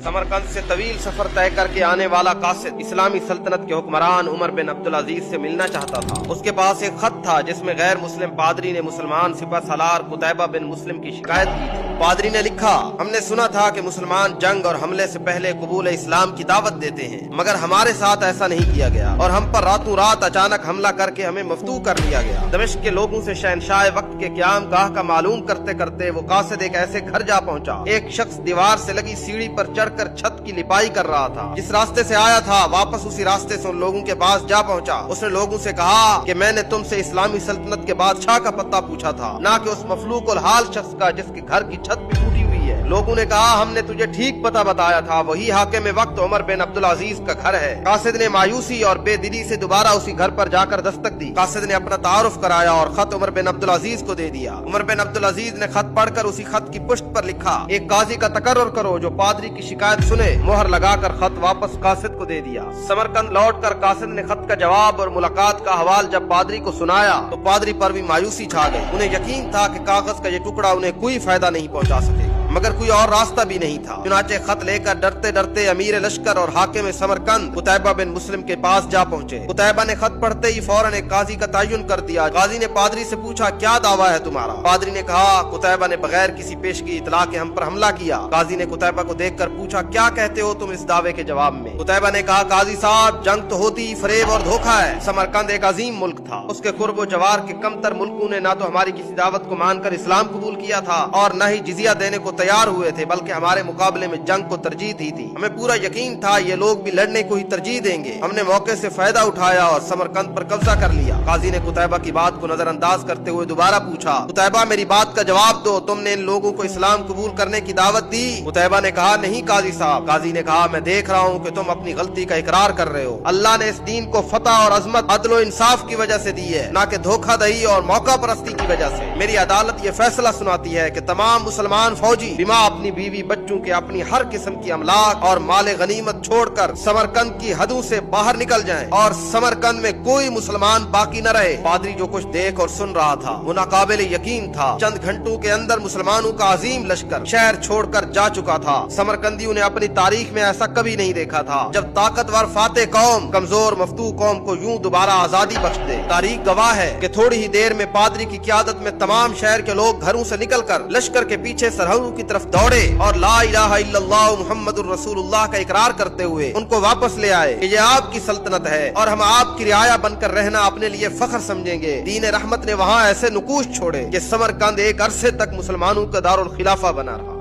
समरकंद से तवील सफर तय करके आने वाला कासिद इस्लामी सल्तनत के हुक्मरान उमर बिन अब्दुल अजीज से मिलना चाहता था। उसके पास एक खत था जिसमें गैर मुस्लिम पादरी ने मुसलमान सिपह सालार कुतैबा बिन मुस्लिम की शिकायत की थी। पादरी ने लिखा, हमने सुना था कि मुसलमान जंग और हमले से पहले कबूल इस्लाम की दावत देते हैं, मगर हमारे साथ ऐसा नहीं किया गया और हम पर रातों रात अचानक हमला करके हमें मफ्तू कर लिया गया। दमिश्क के लोगों से शहनशाह वक्त के क़याम गाह का मालूम करते करते वो कासिद एक ऐसे घर जा पहुंचा। एक शख्स दीवार से लगी सीढ़ी पर चढ़कर छत की लिपाई कर रहा था। जिस रास्ते से आया था वापस उसी रास्ते से उन लोगों के पास जा पहुंचा। उसने लोगों से कहा कि मैंने तुमसे इस्लामी सल्तनत के बादशाह का पता पूछा था, ना कि उस मफलूक हाल शख्स का जिसके घर की छत भी टूटी हुई है। लोगों ने कहा, हमने तुझे ठीक पता बताया था, वही हाकिम वक्त उमर बिन अब्दुल अजीज का घर है। कासिद ने मायूसी और बेदिली से दोबारा उसी घर पर जाकर दस्तक दी। कासिद ने अपना तारुफ कराया और खत उमर बिन अब्दुल अजीज को दे दिया। उमर बिन अब्दुल अजीज ने खत पढ़कर उसी खत की पुष्ट पर लिखा, एक काजी का तकर्रुर करो जो पादरी की शिकायत सुने। मोहर लगाकर खत वापस कासिद को दे दिया। समरकंद लौटकर कासिद ने खत का जवाब और मुलाकात का हवाल जब पादरी को सुनाया तो पादरी पर भी मायूसी छा गई। उन्हें यकीन था कि कागज का ये टुकड़ा उन्हें कोई फायदा नहीं पहुंचा सकेगा, मगर कोई और रास्ता भी नहीं था। चुनाचे खत लेकर डरते डरते अमीर लश्कर और हाकिम समरकंद कुतैबा बिन मुस्लिम के पास जा पहुंचे। कुतैबा ने खत पढ़ते ही फौरन एक काजी का तयन कर दिया। काजी ने पादरी से पूछा, क्या दावा है तुम्हारा? पादरी ने कहा, कुतैबा ने बगैर किसी पेशगी इतला के हम पर हमला किया। काजी ने कुतैबा को देखकर पूछा, क्या कहते हो तुम इस दावे के जवाब में? कुतैबा ने कहा, काजी साहब, जंग तो होती फरेब और धोखा है। समरकंद एक अजीम मुल्क था। उसके कुर्ब जवार के कमतर मुल्कों ने ना तो हमारी किसी दावत को मानकर इस्लाम कबूल किया था और न ही जिजिया देने को तैयार हुए थे, बल्कि हमारे मुकाबले में जंग को तरजीह दी थी। हमें पूरा यकीन था ये लोग भी लड़ने को ही तरजीह देंगे। हमने मौके से फायदा उठाया और समरकंद पर कब्जा कर लिया। काजी ने कुतैबा की बात को नजरअंदाज करते हुए दोबारा पूछा, कुतैबा मेरी बात का जवाब दो, तुमने इन लोगों को इस्लाम कबूल करने की दावत दी? कुतैबा ने कहा, नहीं काजी साहब। काजी ने कहा, मैं देख रहा हूँ कि तुम अपनी गलती का इकरार कर रहे हो। अल्लाह ने इस दीन को फतह और अजमत, अदल इंसाफ की वजह से दी है, ना कि धोखाधड़ी और मौका परस्ती की वजह से। मेरी अदालत ये फैसला सुनाती है कि तमाम मुसलमान फौजी बिमा अपनी बीवी बच्चों के अपनी हर किस्म की अमलाक और माले गनीमत छोड़कर समरकंद की हदों से बाहर निकल जाएं और समरकंद में कोई मुसलमान बाकी न रहे। पादरी जो कुछ देख और सुन रहा था वो नाकाबिल यकीन था। चंद घंटों के अंदर मुसलमानों का अजीम लश्कर शहर छोड़कर जा चुका था। समरकंदियों ने अपनी तारीख में ऐसा कभी नहीं देखा था जब ताकतवर फाते कौम कमजोर मफतू कौम को यूं दोबारा आजादी बख्श दे। तारीख गवाह है कि थोड़ी ही देर में पादरी की क़यादत में तमाम शहर के लोग घरों से निकलकर लश्कर के पीछे सरहदों की तरफ दौड़े और ला इलाहा इल्लल्लाह मुहम्मदुर रसूलुल्लाह का इकरार करते हुए उनको वापस ले आए कि ये आपकी सल्तनत है और हम आपकी रियाया बनकर रहना अपने लिए फख्र समझेंगे। दीन रहमत ने वहाँ ऐसे नुकूश छोड़े कि समरकंद एक अरसे तक मुसलमानों का दारुल खिलाफा बना रहा।